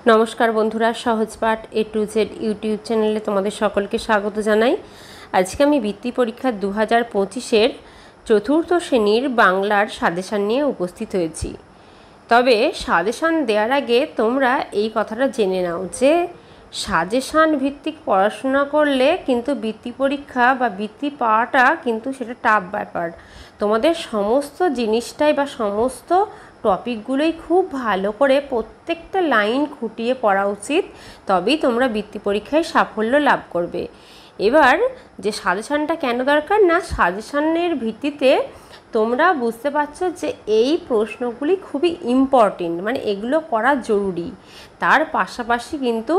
नमस्कार बंधुरा सहज पाठ ए टू जेड यूट्यूब चैनेले तुम्हारे सकल के स्वागत जानाई। आज के बृत्ति परीक्षा 2025 चतुर्थ श्रेणीर बांगलार साजेशन निये उपस्थित हয়েছি। तबे साजेशन देওয়ার आगे তোমরা এই কথাটা জেনে নাও যে সাজেশন ভিত্তিক পড়াশোনা করলে কিন্তু বৃত্তি পরীক্ষা বা বৃত্তি পাওয়াটা কিন্তু সেটা টাফ ব্যাপার। তোমাদের সমস্ত জিনিসটাই বা সমস্ত টপিকগুলোই খুব ভালো করে প্রত্যেকটা লাইন খুঁটিয়ে পড়া উচিত, তবেই তোমরা বৃত্তি পরীক্ষায় সাফল্য লাভ করবে। এবার যে সাজেশনটা কেন দরকার না, সাজেশনের ভিত্তিতে তোমরা বুঝতে পারছো যে এই প্রশ্নগুলি খুবই ইম্পর্টেন্ট, মানে এগুলো করা জরুরি। তার পাশাপাশি কিন্তু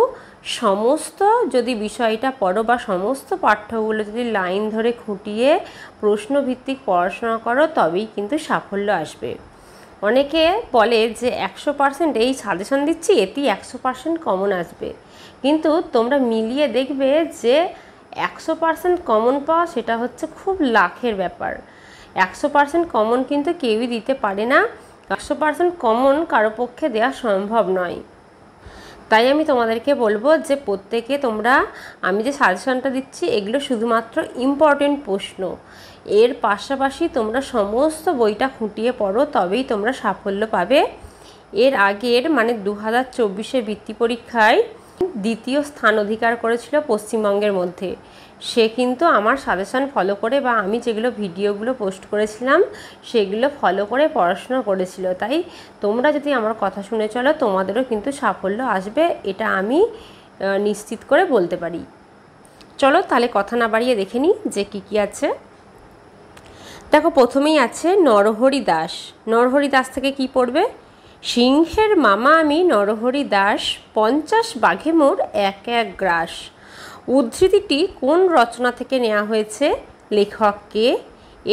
সমস্ত যদি বিষয়টা পড়ো বা সমস্ত পাঠ্যগুলো যদি লাইন ধরে খুঁটিয়ে প্রশ্নভিত্তিক পড়াশোনা করো তবেই কিন্তু সাফল্য আসবে। অনেকে বলে যে 100% এই সাজেশন দিচ্ছি এতেই 100% কমন আসবে, কিন্তু তোমরা মিলিয়ে দেখবে যে 100% কমন পাওয়া সেটা হচ্ছে খুব লাখের ব্যাপার। 100% কমন কিন্তু কেউই দিতে পারে না, 100% কমন কারো পক্ষে দেওয়া সম্ভব নয়। তাই আমি তোমাদেরকে বলবো যে প্রত্যেকে তোমরা আমি যে সাজেশনটা দিচ্ছি এগুলো শুধুমাত্র ইম্পর্টেন্ট প্রশ্ন, এর পাশাপাশি তোমরা সমস্ত বইটা খুঁটিয়ে পড়ো তবেই তোমরা সাফল্য পাবে। এর আগের মানে 2024 বৃত্তি পরীক্ষায় দ্বিতীয় স্থান অধিকার করেছিল পশ্চিমবঙ্গের মধ্যে। সে কিন্তু আমার সাজেশন ফলো করে বা আমি যেগুলো ভিডিওগুলো পোস্ট করেছিলাম সেগুলো ফলো করে পড়াশোনা করেছিল। তাই তোমরা যদি আমার কথা শুনে চলো তোমাদেরও কিন্তু সাফল্য আসবে, এটা আমি নিশ্চিত করে বলতে পারি। চলো তাহলে কথা না বাড়িয়ে দেখে নিই যে কী আছে। দেখো প্রথমেই আছে নরহরি দাস। নরহরি দাস থেকে কি পড়বে? সিংহের মামা আমি নরহরি দাস, 50 বাঘে মোর এক এক গ্রাস। উদ্ধৃতিটি কোন রচনা থেকে নেওয়া হয়েছে? লেখককে।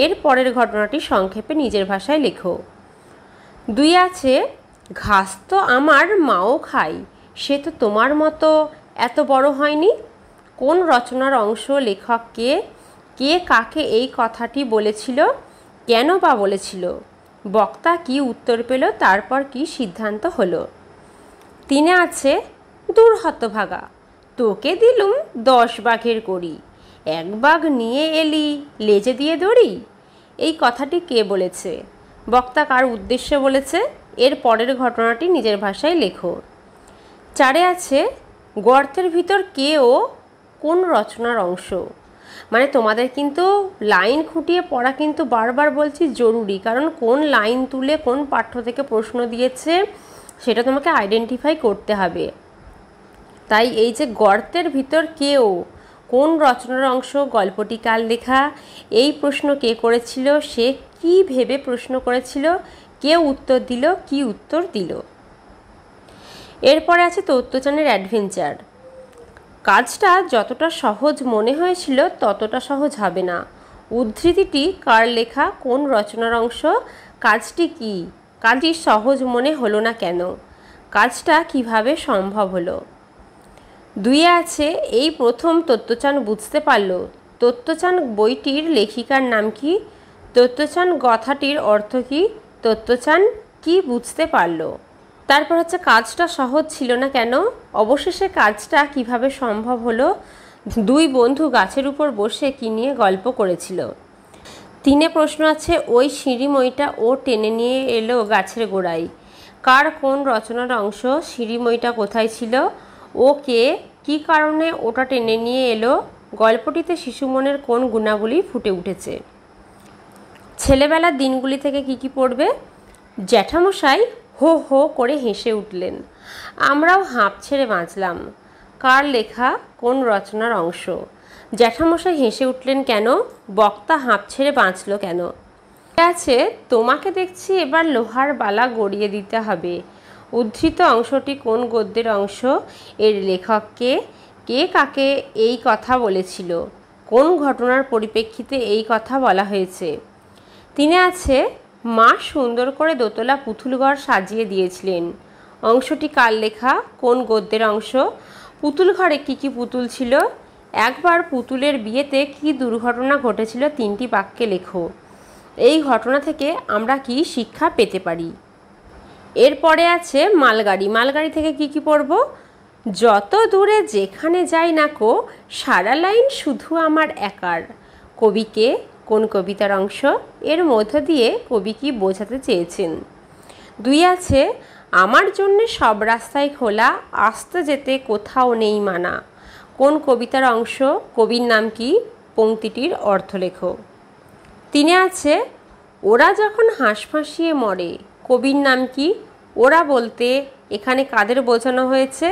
এর পরের ঘটনাটি সংক্ষেপে নিজের ভাষায় লেখো। 2 আছে ঘাস তো আমার মাও খাই, সে তো তোমার মতো এত বড় হয়নি। কোন রচনার অংশ? লেখককে। কে কাকে এই কথাটি বলেছিল? কেন বা বলেছিল? বক্তা কি উত্তর পেল? তারপর কি সিদ্ধান্ত হলো? 3 আছে দূর হতভাগা, তোকে দিলুম 10 বাঘের কড়ি, 1 বাঘ নিয়ে এলি লেজে দিয়ে দড়ি। এই কথাটি কে বলেছে? বক্তা কার উদ্দেশ্যে বলেছে? এর পরের ঘটনাটি নিজের ভাষায় লেখো। 4 আছে গর্তের ভিতর কে ও কোন রচনার অংশ? মানে তোমাদের কিন্তু লাইন খুঁটিয়ে পড়া কিন্তু বারবার বলছি জরুরি, কারণ কোন লাইন তুলে কোন পাঠ্য থেকে প্রশ্ন দিয়েছে সেটা তোমাকে আইডেন্টিফাই করতে হবে। তাই এই যে গর্তের ভিতর কে ও কোন রচনার অংশ, গল্পটি কার লেখা, এই প্রশ্ন কে করেছিল, সে কি ভেবে প্রশ্ন করেছিল, কে উত্তর দিল, কি উত্তর দিল। এরপরে আছে তত্ত্বচানের অ্যাডভেঞ্চার। কাজটা যতটা সহজ মনে হয়েছিল ততটা সহজ হবে না। উদ্ধৃতিটি কার লেখা, কোন রচনার অংশ, কাজটি কি, কাজটি সহজ মনে হলো না কেন, কাজটা কিভাবে সম্ভব হলো। 2 আছে এই প্রথম তত্ত্বচান বুঝতে পারল। তত্ত্বচান বইটির লেখিকার নাম কি? তত্ত্বচান কথাটির অর্থ কি? তত্ত্বচান কি বুঝতে পারল। তারপর হচ্ছে কাজটা সহজ ছিল না কেন, অবশেষে কাজটা কিভাবে সম্ভব হলো। 2 বন্ধু গাছের উপর বসে কি নিয়ে গল্প করেছিল। 3 প্রশ্ন আছে ওই সিঁড়িমইটা ও টেনে নিয়ে এলো গাছের গোড়ায়, কার কোন রচনার অংশ? সিঁড়িমইটা কোথায় ছিল? ও কে? কী কারণে ওটা টেনে নিয়ে এলো? গল্পটিতে শিশু মনের কোন গুণাবলী ফুটে উঠেছে। ছেলেবেলার দিনগুলি থেকে কি পড়বে? জ্যাঠামশাই হো হো করে হেসে উঠলেন, আমরাও হাঁপ ছেড়ে বাঁচলাম। কার লেখা? কোন রচনার অংশ? জ্যাঠামশাই হেসে উঠলেন কেন? বক্তা হাঁপ ছেড়ে বাঁচল কেন। আছে তোমাকে দেখছি এবার লোহার বালা গড়িয়ে দিতে হবে। উদ্ধৃত অংশটি কোন গদ্যের অংশ? এর লেখককে। কে কাকে এই কথা বলেছিল? কোন ঘটনার পরিপ্রেক্ষিতে এই কথা বলা হয়েছে। 3 আছে মা সুন্দর করে দোতলা পুতুল ঘর সাজিয়ে দিয়েছিলেন। অংশটি কার লেখা? কোন গদ্যের অংশ? পুতুল ঘরে কি পুতুল ছিল? একবার পুতুলের বিয়েতে কি দুর্ঘটনা ঘটেছিল? 3টি বাক্যে লেখো। এই ঘটনা থেকে আমরা কি শিক্ষা পেতে পারি। এরপরে আছে মালগাড়ি। মালগাড়ি থেকে কি পড়ব? যত দূরে যেখানে যাই না কো সারা লাইন শুধু আমার একার। কবিকে কোন কবিতার অংশ? এর মধ্য দিয়ে কবি কি বোঝাতে চেয়েছেন? 2 আছে আমার জন্যে সব রাস্তায় খোলা, আসতে যেতে কোথাও নেই মানা। কোন কবিতার অংশ? কবির নাম কি? পংক্তিটির অর্থ লেখো। 3 আছে ওরা যখন হাঁসফাঁসিয়ে মরে। কবির নাম কি? ওরা বলতে এখানে কাদের বোঝানো হয়েছে?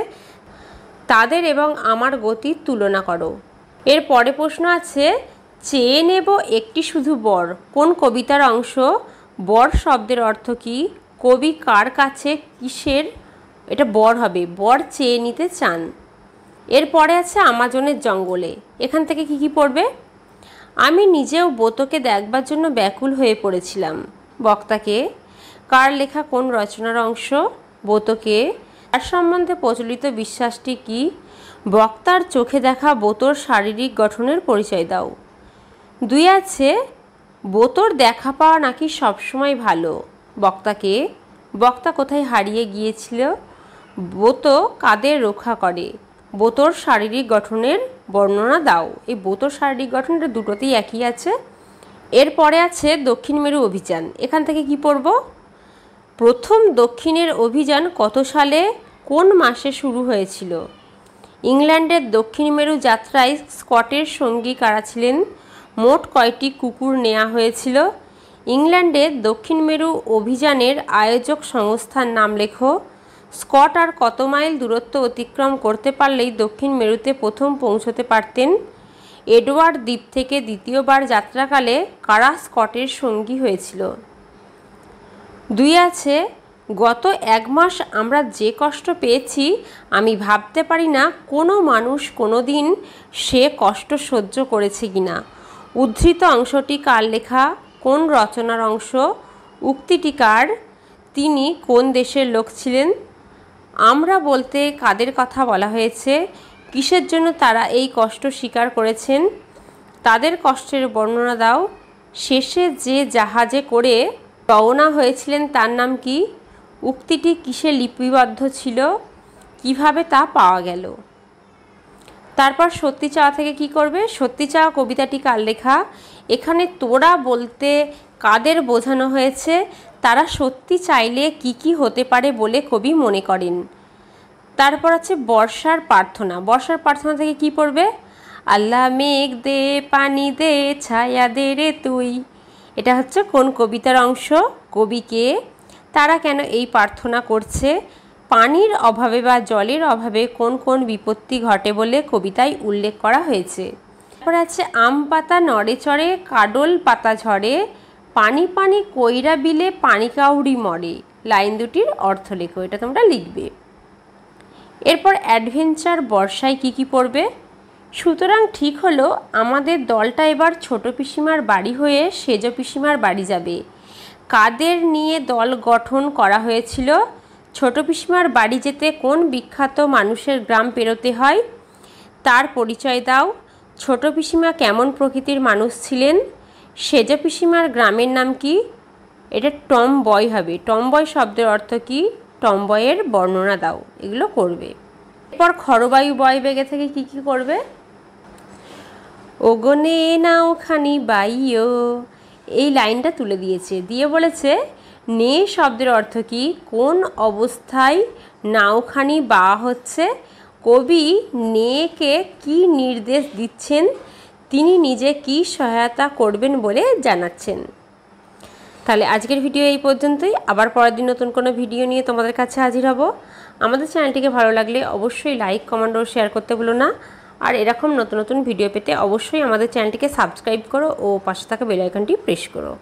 তাদের এবং আমার গতির তুলনা করো। এর পরে প্রশ্ন আছে চেয়ে নেব একটি শুধু বর। কোন কবিতার অংশ? বর শব্দের অর্থ কি? কবি কার কাছে কিসের এটা বর হবে? বর চেয়ে নিতে চান। এরপরে আছে আমাজনের জঙ্গলে। এখান থেকে কি পড়বে? আমি নিজেও বোতকে দেখবার জন্য ব্যাকুল হয়ে পড়েছিলাম। বক্তাকে। কার লেখা কোন রচনার অংশ? বোতকে। তার সম্বন্ধে প্রচলিত বিশ্বাসটি কি? বক্তার চোখে দেখা বোতর শারীরিক গঠনের পরিচয় দাও। 2 আছে বোতর দেখা পাওয়া নাকি সবসময় ভালো। বক্তাকে। বক্তা কোথায় হারিয়ে গিয়েছিল? বোতো কাদের রক্ষা করে? বোতর শারীরিক গঠনের বর্ণনা দাও। এই বোতর শারীরিক গঠনটা দুটোতেই একই আছে। এরপরে আছে দক্ষিণ মেরু অভিযান। এখান থেকে কি পড়ব? প্রথম দক্ষিণের অভিযান কত সালে কোন মাসে শুরু হয়েছিল? ইংল্যান্ডের দক্ষিণ মেরু যাত্রায় স্কটের সঙ্গী কারা ছিলেন? মোট কয়টি কুকুর নেওয়া হয়েছিল? ইংল্যান্ডের দক্ষিণ মেরু অভিযানের আয়োজক সংস্থার নাম লেখো। স্কট আর কত মাইল দূরত্ব অতিক্রম করতে পারলেই দক্ষিণ মেরুতে প্রথম পৌঁছতে পারতেন? এডওয়ার্ড দ্বীপ থেকে দ্বিতীয়বার যাত্রাকালে কারা স্কটের সঙ্গী হয়েছিল? 2 আছে গত 1 মাস আমরা যে কষ্ট পেয়েছি আমি ভাবতে পারি না কোনো মানুষ কোনো দিন সে কষ্ট সহ্য করেছে কিনা। উদ্ধৃত অংশটি কার লেখা? কোন রচনার অংশ? উক্তিটি কার? তিনি কোন দেশের লোক ছিলেন? আমরা বলতে কাদের কথা বলা হয়েছে? কিসের জন্য তারা এই কষ্ট স্বীকার করেছেন? তাদের কষ্টের বর্ণনা দাও। শেষে যে জাহাজে করে রওনা হয়েছিলেন তার নাম কি? উক্তিটি কিসে লিপিবদ্ধ ছিল? কিভাবে তা পাওয়া গেল? তারপর সত্যি চাওয়া থেকে কি করবে? সত্যি চাওয়া কবিতাটি কার লেখা? এখানে তোরা বলতে কাদের বোঝানো হয়েছে? তারা সত্যি চাইলে কি হতে পারে বলে কবি মনে করেন। তারপর আছে বর্ষার প্রার্থনা। বর্ষার প্রার্থনা থেকে কি পড়বে? আল্লাহ মেঘ দে, পানি দে, ছায়া দে রে তুই। এটা হচ্ছে কোন কবিতার অংশ? কবিকে। তারা কেন এই প্রার্থনা করছে? পানির অভাবে বা জলের অভাবে কোন কোন বিপত্তি ঘটে বলে কবিতায় উল্লেখ করা হয়েছে। তারপর আছে আম পাতা নড়ে চড়ে, কাডল পাতা ঝরে, পানি পানি কইরা বিলে পানি কাউরি মরে। লাইন দুটির অর্থ লেখো। এটা তোমরা লিখবে। এরপর অ্যাডভেঞ্চার বর্ষায় কি পড়বে? সুতরাং ঠিক হলো আমাদের দলটা এবার ছোট পিসিমার বাড়ি হয়ে সেজ পিসিমার বাড়ি যাবে। কাদের নিয়ে দল গঠন করা হয়েছিল? ছোট পিসিমার বাড়ি যেতে কোন বিখ্যাত মানুষের গ্রাম পেরোতে হয়? তার পরিচয় দাও। ছোট পিসিমা কেমন প্রকৃতির মানুষ ছিলেন? সেজ পিসিমার গ্রামের নাম কি? এটা টম বয় হবে। টম বয় শব্দের অর্থ কি? টম বয়ের বর্ণনা দাও। এগুলো করবে। এরপর খরবায়ু বয় বেগে থেকে কি করবে? ওগনে নাওখানি বাইও, এই লাইনটা তুলে দিয়েছে। দিয়ে বলেছে নে শব্দের অর্থ কি? কোন অবস্থায় নাওখানি বা হচ্ছে? কবি নেকে কি নির্দেশ দিচ্ছেন? তিনি নিজে কি সহায়তা করবেন বলে জানাচ্ছেন। তাহলে আজকের ভিডিও এই পর্যন্তই। আবার পরের দিন নতুন কোনো ভিডিও নিয়ে তোমাদের কাছে হাজির হব। আমাদের চ্যানেলটিকে ভালো লাগলে অবশ্যই লাইক, কমেন্ট ও শেয়ার করতে ভুলো না। আর এরকম নতুন নতুন ভিডিও পেতে অবশ্যই আমাদের চ্যানেলটিকে সাবস্ক্রাইব করো ও পাশে থাকা বেল আইকনটি প্রেস করো।